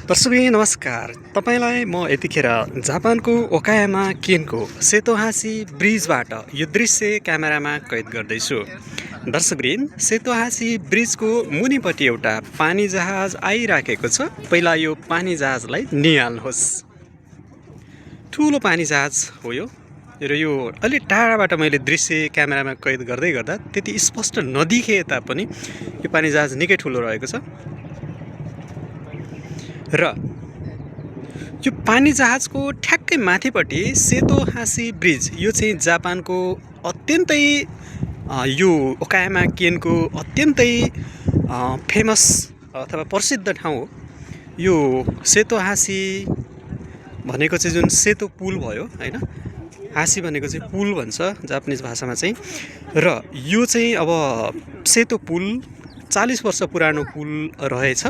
दर्शकबिन नमस्कार। तपाईलाई म यतिखेर जापानको ओकायामा केनको सेतोहासी ब्रिजबाट यो दृश्य क्यामेरामा कैद गर्दैछु। दर्शकबिन सेतोहासी ब्रिजको मुनिपट्टि एउटा पानी जहाज आइराखेको छ। पहिला यो पानी जहाजलाई निहाल्नुहोस्। ठुलो पानी जहाज हो यो र यो अलि टाढाबाट मैले दृश्य क्यामेरामा कैद गर्दै गर्दा त्यति स्पष्ट नदिखे तापनि यो पानी जहाज निकै ठुलो रहेको छ। र यो पानी जहाजको ठ्याक्कै माथिपट्टि सेतोहासी ब्रिज, यो चाहिँ जापानको अत्यन्तै यो ओकायामा केनको अत्यन्तै फेमस अथवा प्रसिद्ध ठाउँ हो। यो सेतोहासी भनेको चाहिँ जुन सेतो पुल भयो हैन, हासी भनेको चाहिँ पुल भन्छ जापानिज भाषामा चाहिँ। र यो चाहिँ अब सेतो पुल 40 वर्ष पुरानो पुल रहेछ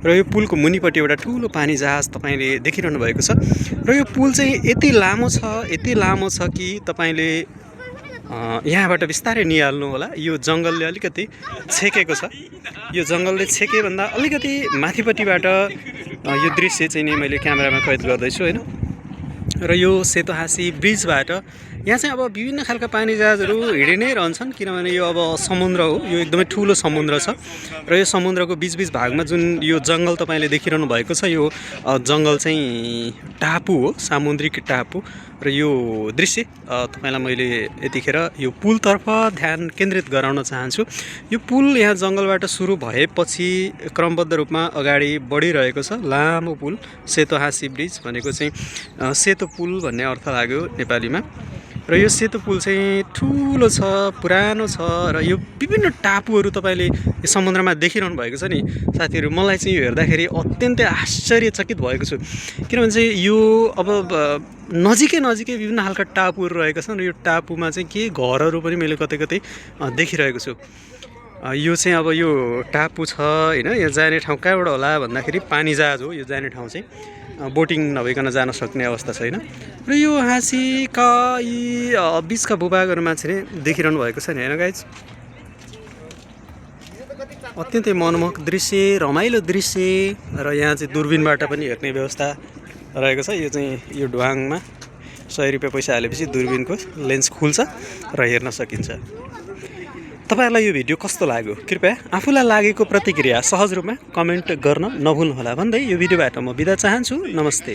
र यो पुलको मुनिपट्टि एउटा ठुलो पानी जहाज तपाईले देखिरहनु भएको छ। र यो पुल चाहिँ यति लामो छ कि तपाईले यहाँबाट बिस्तारै निहाल्नु होला। यो जंगलले अलिकति छेकेको छ। यो जंगलले छेके भन्दा अलिकति माथिपट्टिबाट यो दृश्य चाहिँ नि मैले क्यामेरामा कैद गर्दैछु हैन। र यो सेतोहासी ब्रिजबाट यहाँ चाहिँ अब विभिन्न खालका पानी जहाजहरू हिँडि नै रहन्छन्, किनभने यो अब समुद्र हो। यो एकदमै ठुलो समुद्र छ र यो समुद्रको बीच भागमा जुन यो जंगल तपाईले देखिरहनु भएको छ, यो जंगल चाहिँ टापु हो, सामुद्रिक टापु। र यो दृश्य तपाईलाई मैले यतिखेर यो पुलतर्फ ध्यान केन्द्रित गराउन चाहन्छु। यो पुल यहाँ जंगलबाट सुरु भएपछि क्रमबद्ध रूपमा अगाडि बढिरहेको छ। लामो पुल सेतोहासी ब्रिज भनेको चाहिँ सेतो पुल भन्ने अर्थ लाग्यो नेपालीमा। र यो सेतो पुल चाहिँ ठुलो छ, पुरानो छ र यो विभिन्न टापुहरू तपाईले यो समुद्रमा देखिरहनु भएको छ नि साथीहरू। मलाई चाहिँ यो हेर्दाखेरि अत्यन्तै आश्चर्यचकित भएको छु, किनभने चाहिँ यो अब नजिकै विभिन्न खालका टापुहरू रहेका छन् र यो टापुमा चाहिँ के घरहरू पनि मैले कतै देखिरहेको छु। यो चाहिँ अब यो टापु छ हैन। यहाँ जाने ठाउँ कहाँबाट होला भन्दाखेरि पानी जहाज हो यो जाने ठाउँ चाहिँ, बोटिङ नभइकन जान सक्ने अवस्था छैन। र यो हाँसीका यी बीचका भूभागहरूमा चाहिँ देखिरहनु भएको छ नि हैन गाइज। अत्यन्तै मनमोहक दृश्य, रमाइलो दृश्य। र यहाँ चाहिँ दूरबिनबाट पनि हेर्ने व्यवस्था रहेको छ। यो चाहिँ यो ढुवाङमा 100 रुपैयाँ पैसा हालेपछि दूरबिनको लेन्स खुल्छ र हेर्न सकिन्छ। तपाईहरुलाई यो भिडियो कस्तो लाग्यो कृपया आफूलाई लागेको प्रतिक्रिया सहज रूपमा कमेन्ट गर्न नभुल्नुहोला भन्दै यो भिडियोबाट म बिदा चाहन्छु। नमस्ते।